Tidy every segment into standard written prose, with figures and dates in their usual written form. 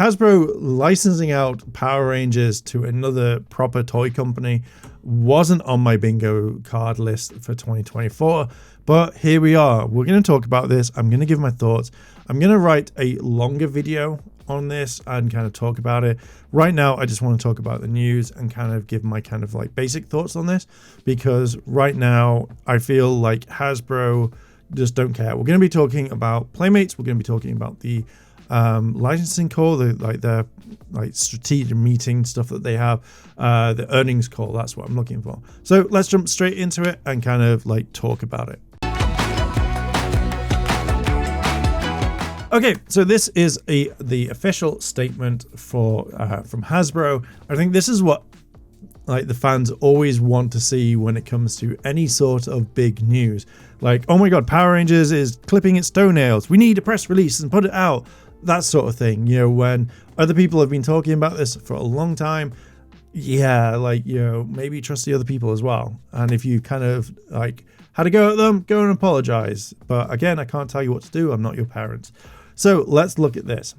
Hasbro licensing out Power Rangers to another proper toy company wasn't on my bingo card list for 2024, but here we are. We're going to talk about this. I'm going to give my thoughts. I'm going to write a longer video on this and kind of talk about it. Right now, I just want to talk about the news and kind of give my kind of like basic thoughts on this, because right now I feel like Hasbro just don't care. We're going to be talking about Playmates. We're going to be talking about the licensing call, their strategic meeting stuff that they have, the earnings call. That's what I'm looking for. So let's jump straight into it and kind of like talk about it. Okay, so this is the official statement for from Hasbro. I think this is what like the fans always want to see when it comes to any sort of big news. Like, oh my god, Power Rangers is clipping its toenails. We need a press release and put it out. That sort of thing. You know, when other people have been talking about this for a long time, yeah, like, you know, maybe trust the other people as well. And if you kind of like had a go at them, go and apologize. But again, I can't tell you what to do. I'm not your parents. So let's look at this.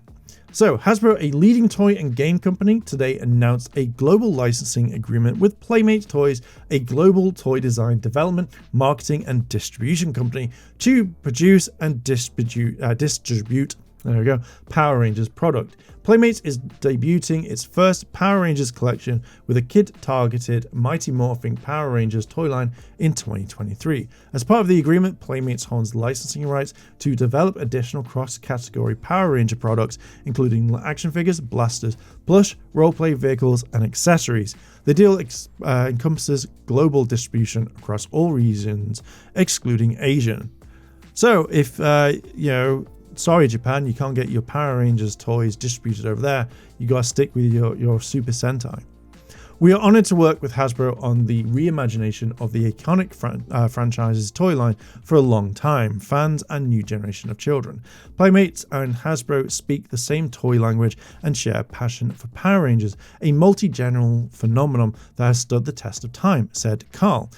So Hasbro, a leading toy and game company, today announced a global licensing agreement with Playmate Toys, a global toy design development, marketing and distribution company, to produce and distribute there we go, Power Rangers product. Playmates is debuting its first Power Rangers collection with a kid-targeted Mighty Morphin Power Rangers toy line in 2023. As part of the agreement, Playmates holds licensing rights to develop additional cross-category Power Ranger products, including action figures, blasters, plush, roleplay vehicles, and accessories. The deal encompasses global distribution across all regions, excluding Asia. So if, sorry Japan, you can't get your Power Rangers toys distributed over there. You gotta stick with your Super Sentai. We are honored to work with Hasbro on the reimagination of the iconic franchise's toy line for a long time, fans and new generation of children. Playmates and Hasbro speak the same toy language and share passion for Power Rangers, a multi-generational phenomenon that has stood the test of time, said Carl,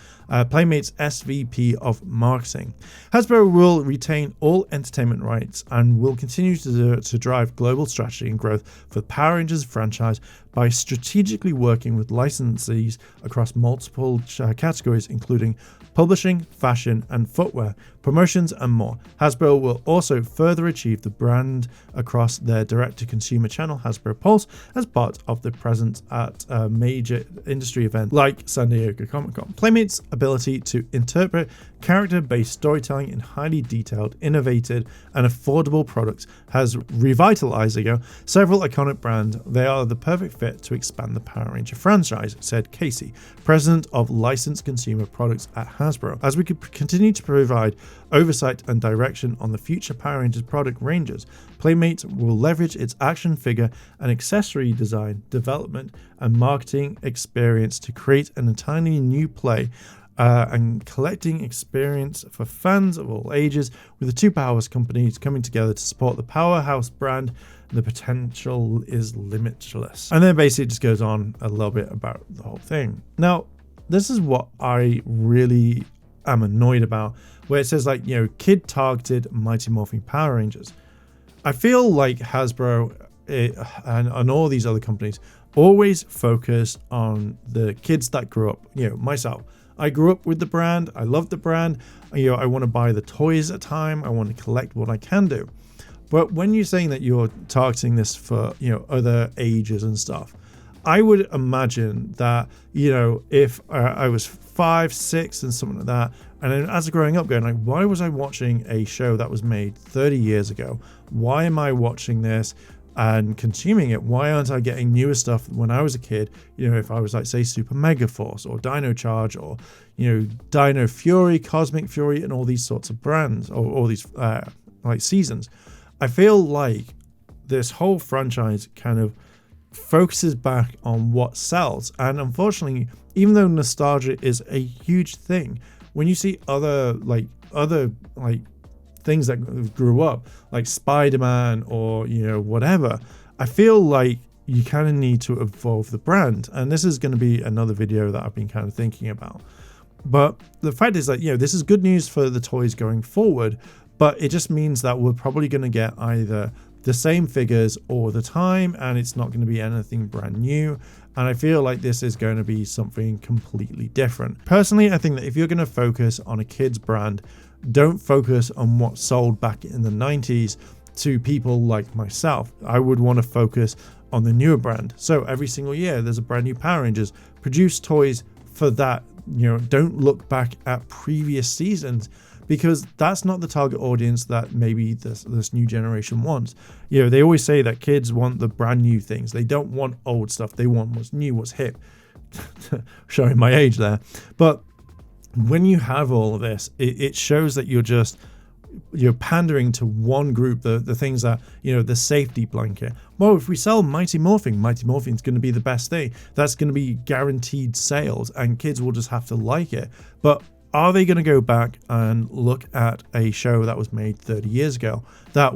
Playmates SVP of Marketing. Hasbro will retain all entertainment rights and will continue to drive global strategy and growth for the Power Rangers franchise by strategically working with licensees across multiple categories, including publishing, fashion and footwear, promotions and more. Hasbro will also further achieve the brand across their direct-to-consumer channel, Hasbro Pulse, as part of the presence at major industry events like San Diego Comic-Con. Playmates' ability to interpret character-based storytelling in highly detailed, innovative and affordable products has revitalized several iconic brands. They are the perfect fit to expand the Power Ranger franchise, said Casey, president of licensed consumer products at Hasbro. As we could continue to provide oversight and direction on the future Power Rangers product ranges, Playmates will leverage its action figure and accessory design, development and marketing experience to create an entirely new play and collecting experience for fans of all ages, with the two powerhouse companies coming together to support the powerhouse brand. The potential is limitless. And then basically it just goes on a little bit about the whole thing. Now, this is what I really am annoyed about, where it says like, you know, kid targeted Mighty Morphin Power Rangers. I feel like Hasbro and all these other companies always focus on the kids that grew up, you know, myself. I grew up with the brand. I love the brand. You know, I want to buy the toys at a time. I want to collect what I can do. But when you're saying that you're targeting this for, you know, other ages and stuff, I would imagine that, you know, if I was 5, 6 and something like that, and then as growing up going like, why was I watching a show that was made 30 years ago? Why am I watching this and consuming it? Why aren't I getting newer stuff when I was a kid? You know, if I was like, say, Super Mega Force or Dino Charge or, you know, Dino Fury, Cosmic Fury, and all these sorts of brands or all these like seasons. I feel like this whole franchise kind of focuses back on what sells. And unfortunately, even though nostalgia is a huge thing, when you see other things that grew up, like Spider-Man or, you know, whatever, I feel like you kind of need to evolve the brand. And this is going to be another video that I've been kind of thinking about. But the fact is that, you know, this is good news for the toys going forward, but it just means that we're probably going to get either the same figures all the time, and it's not going to be anything brand new. And I feel like this is going to be something completely different. Personally, I think that if you're going to focus on a kids brand, don't focus on what sold back in the 90s to people like myself. I would want to focus on the newer brand. So every single year there's a brand new Power Rangers. Produce toys for that. Don't look back at previous seasons, because that's not the target audience that maybe this new generation wants. They always say that kids want the brand new things. They don't want old stuff. They want what's new, what's hip. Showing my age there. But when you have all of this, it shows that you're pandering to one group, the things that, the safety blanket. Well, if we sell Mighty Morphing's going to be the best thing. That's going to be guaranteed sales, and kids will just have to like it. But are they going to go back and look at a show that was made 30 years ago that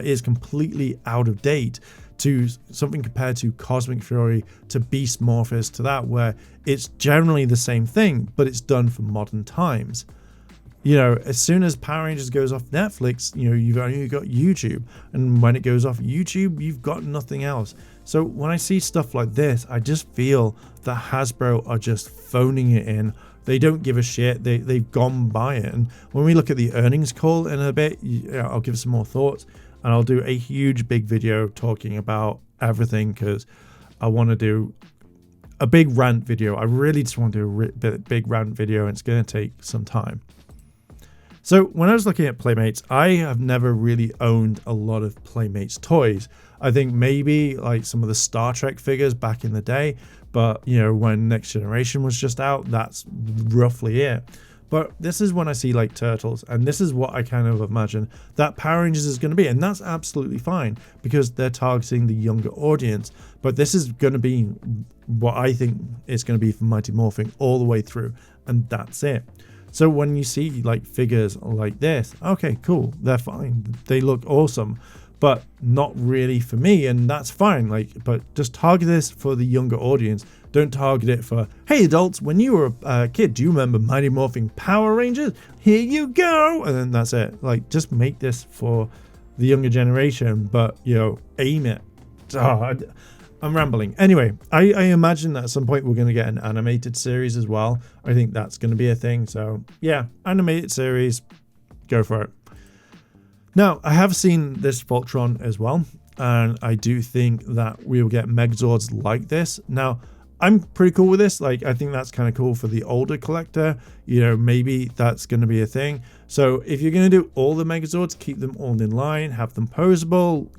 is completely out of date, to something compared to Cosmic Fury, to Beast Morphers, to that, where it's generally the same thing, but it's done for modern times? As soon as Power Rangers goes off Netflix, you've only got YouTube. And when it goes off YouTube, you've got nothing else. So when I see stuff like this, I just feel that Hasbro are just phoning it in. They don't give a shit. They've gone by it. And when we look at the earnings call in a bit, I'll give some more thoughts. And I'll do a huge, big video talking about everything, because I want to do a big rant video. I really just want to do a big rant video, and it's going to take some time. So when I was looking at Playmates, I have never really owned a lot of Playmates toys. I think maybe like some of the Star Trek figures back in the day, but when Next Generation was just out, that's roughly it. But this is when I see like Turtles, and this is what I kind of imagine that Power Rangers is going to be, and that's absolutely fine because they're targeting the younger audience. But this is going to be what I think it's going to be for Mighty Morphin all the way through, and that's it. So when you see like figures like this, okay, cool, they're fine, they look awesome, but not really for me, and that's fine. But just target this for the younger audience. Don't target it for, hey adults, when you were a kid, do you remember Mighty Morphin Power Rangers? Here you go, and then that's it. Just make this for the younger generation, but aim it. I'm rambling. Anyway, I imagine that at some point we're going to get an animated series as well. I think that's going to be a thing. So yeah, animated series, go for it. Now, I have seen this Voltron as well, and I do think that we will get Megazords like this. Now, I'm pretty cool with this. I think that's kind of cool for the older collector. Maybe that's going to be a thing. So if you're going to do all the Megazords, keep them all in line, have them posable,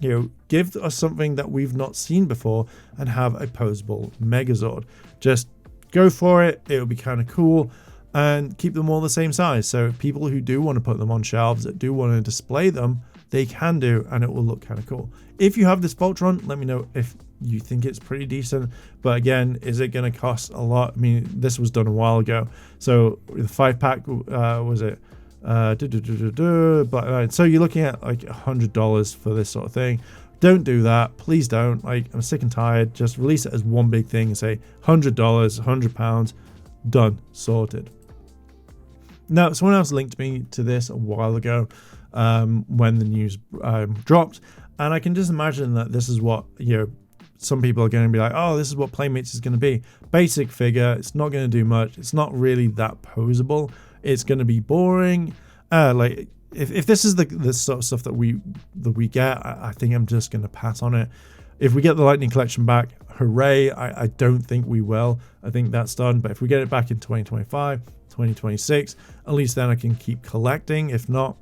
give us something that we've not seen before and have a posable Megazord. Just go for it. It'll be kind of cool, and keep them all the same size. So people who do want to put them on shelves, that do want to display them, they can do, and it will look kind of cool. If you have this Voltron, let me know if you think it's pretty decent. But again, is it going to cost a lot? I mean, this was done a while ago. So the 5-pack, was it? So you're looking at like $100 for this sort of thing. Don't do that. Please don't. I'm sick and tired. Just release it as one big thing and say $100, £100, done, sorted. Now, someone else linked me to this a while ago when the news dropped. And I can just imagine that this is what, some people are going to be like, oh, this is what Playmates is going to be. Basic figure. It's not going to do much. It's not really that posable. It's going to be boring. If this is the sort of stuff that we get, I think I'm just going to pass on it. If we get the Lightning Collection back, hooray. I don't think we will. I think that's done. But if we get it back in 2025, 2026, at least then I can keep collecting. If not,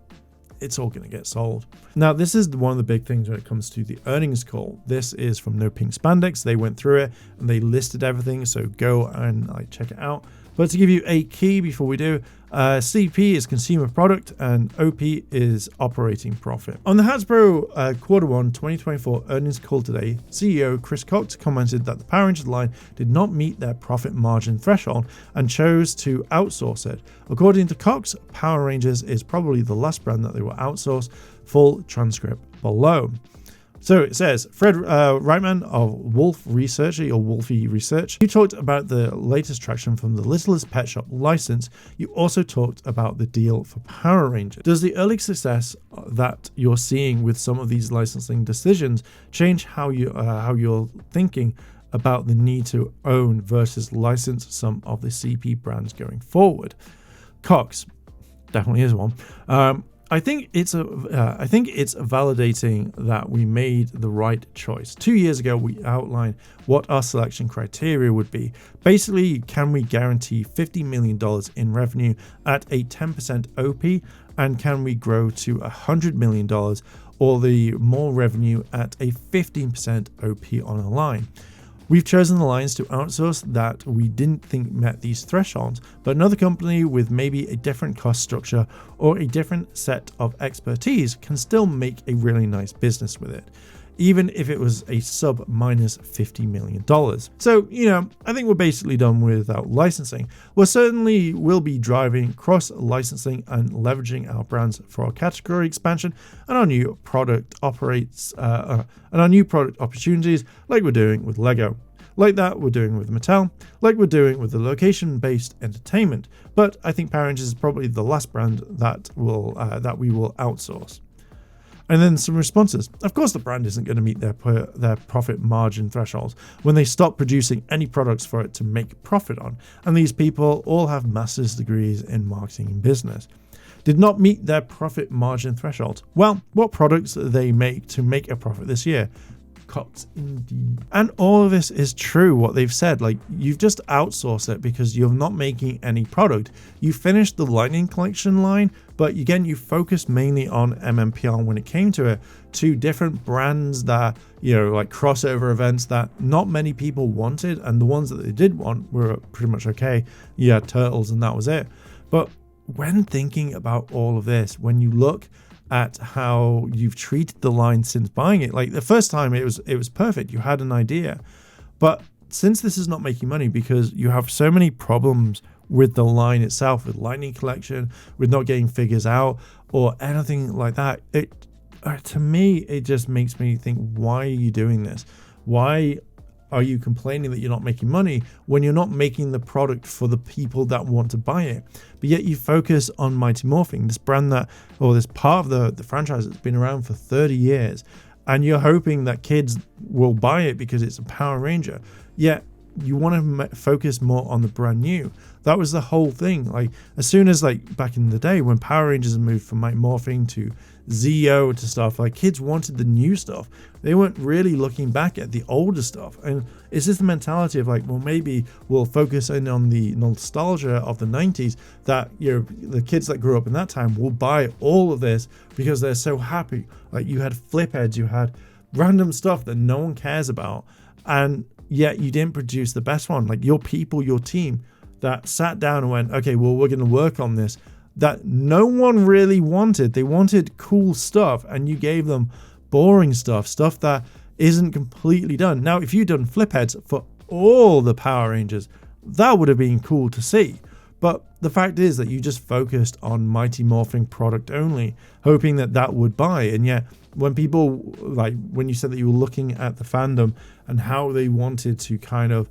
it's all going to get sold. Now, this is one of the big things when it comes to the earnings call. This is from No Pink Spandex. They went through it and they listed everything, so go and check it out. But to give you a key before we do, CP is consumer product and OP is operating profit. On the Hasbro Q1 2024 earnings call today, CEO Chris Cox commented that the Power Rangers line did not meet their profit margin threshold and chose to outsource it. According to Cox, Power Rangers is probably the last brand that they will outsource. Full transcript below. So it says, Fred Reitman of Wolf Research, or Wolfie Research, you talked about the latest traction from the Littlest Pet Shop license. You also talked about the deal for Power Rangers. Does the early success that you're seeing with some of these licensing decisions change how you're thinking about the need to own versus license some of the CP brands going forward? Cox definitely is one. I think it's validating that we made the right choice. 2 years ago, we outlined what our selection criteria would be. Basically, can we guarantee $50 million in revenue at a 10% OP, and can we grow to $100 million or the more revenue at a 15% OP on a line? We've chosen the lines to outsource that we didn't think met these thresholds, but another company with maybe a different cost structure or a different set of expertise can still make a really nice business with it, even if it was a sub minus $50 million. So, I think we're basically done without licensing. We certainly will be driving cross licensing and leveraging our brands for our category expansion and our new product opportunities, like we're doing with Lego, like that we're doing with Mattel, like we're doing with the location-based entertainment. But I think Power Rangers is probably the last brand that we will outsource. And then some responses. Of course, the brand isn't going to meet their profit margin thresholds when they stop producing any products for it to make profit on. And these people all have master's degrees in marketing and business. Did not meet their profit margin thresholds. Well, what products they make to make a profit this year? Cox indeed. And all of this is true, what they've said. Like, you've just outsourced it because you're not making any product. You finished the Lightning Collection line, but again, you focused mainly on MMPR when it came to it. Two different brands that, like crossover events that not many people wanted, and the ones that they did want were pretty much okay. You had Turtles and that was it. But when thinking about all of this, when you look at how you've treated the line since buying it, like the first time it was perfect, you had an idea, but since this is not making money because you have so many problems with the line itself, with Lightning Collection, with not getting figures out or anything like that, to me it just makes me think, why are you doing this? Why are you complaining that you're not making money when you're not making the product for the people that want to buy it? But yet you focus on Mighty Morphin, this brand this part of the franchise that's been around for 30 years, and you're hoping that kids will buy it because it's a Power Ranger. Yet you want to focus more on the brand new. That was the whole thing. Like, as soon as, like, back in the day when Power Rangers moved from Mighty Morphin to Zeo to stuff, like, kids wanted the new stuff. They weren't really looking back at the older stuff. And it's just the mentality of like, well, maybe we'll focus in on the nostalgia of the 90s, that the kids that grew up in that time will buy all of this because they're so happy. Like, you had flip heads, you had random stuff that no one cares about, and yet you didn't produce the best one. Like, your people, your team that sat down and went, okay, well, we're going to work on this, that no one really wanted. They wanted cool stuff, and you gave them boring stuff that isn't completely done. Now, if you'd done flip heads for all the Power Rangers, that would have been cool to see. But the fact is that you just focused on Mighty Morphin product only, hoping that would buy. And yet, when people, like, when you said that you were looking at the fandom and how they wanted to kind of,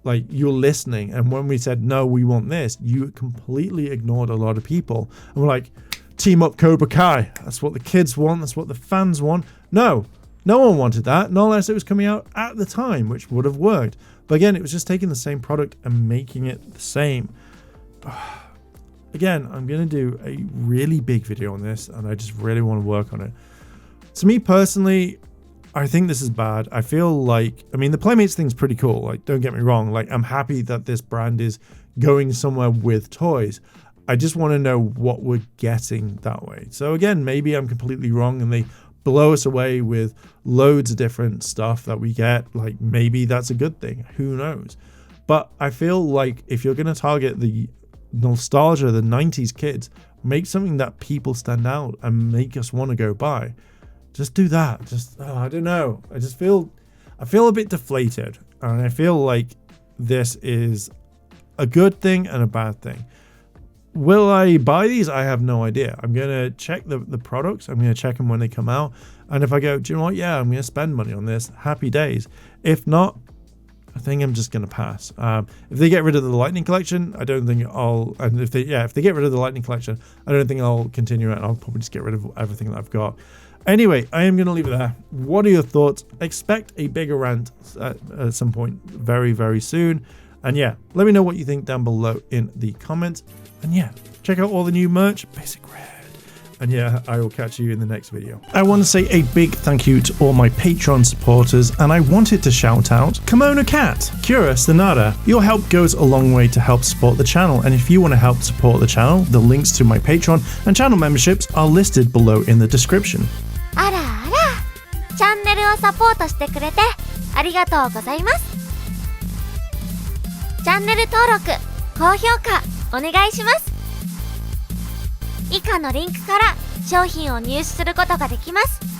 like, you're listening, and when we said, no, we want this, you completely ignored a lot of people. And we're like, team up Cobra Kai. That's what the kids want. That's what the fans want. No one wanted that, not unless it was coming out at the time, which would have worked. But again, it was just taking the same product and making it the same. Again, I'm going to do a really big video on this, and I just really want to work on it. To me personally, I think this is bad. I feel like, I mean, the Playmates thing's pretty cool. Like, don't get me wrong. Like, I'm happy that this brand is going somewhere with toys. I just want to know what we're getting that way. So again, maybe I'm completely wrong and they blow us away with loads of different stuff that we get. Like, maybe that's a good thing. Who knows? But I feel like if you're going to target the nostalgia, the 90s kids, make something that people stand out and make us want to go buy. Just do that. I don't know. I feel a bit deflated, and I feel like this is a good thing and a bad thing. Will I buy these? I have no idea. I'm going to check the products. I'm going to check them when they come out. And if I go, do you know what? Yeah, I'm going to spend money on this. Happy days. If not, I think I'm just going to pass. If they get rid of the Lightning Collection, I don't think I'll... And if they get rid of the Lightning Collection, I don't think I'll continue it. I'll probably just get rid of everything that I've got. Anyway, I am going to leave it there. What are your thoughts? Expect a bigger rant at some point very, very soon. And yeah, let me know what you think down below in the comments. And yeah, check out all the new merch, Basic Red. And yeah, I will catch you in the next video. I want to say a big thank you to all my Patreon supporters, and I wanted to shout out Kimono Cat, Kura Stanada. Your help goes a long way to help support the channel, and if you want to help support the channel, the links to my Patreon and channel memberships are listed below in the description. あらあら、チャンネルをサポートしてくれてありがとうございます。チャンネル登録、高評価お願いします。以下のリンクから商品を入手することができます。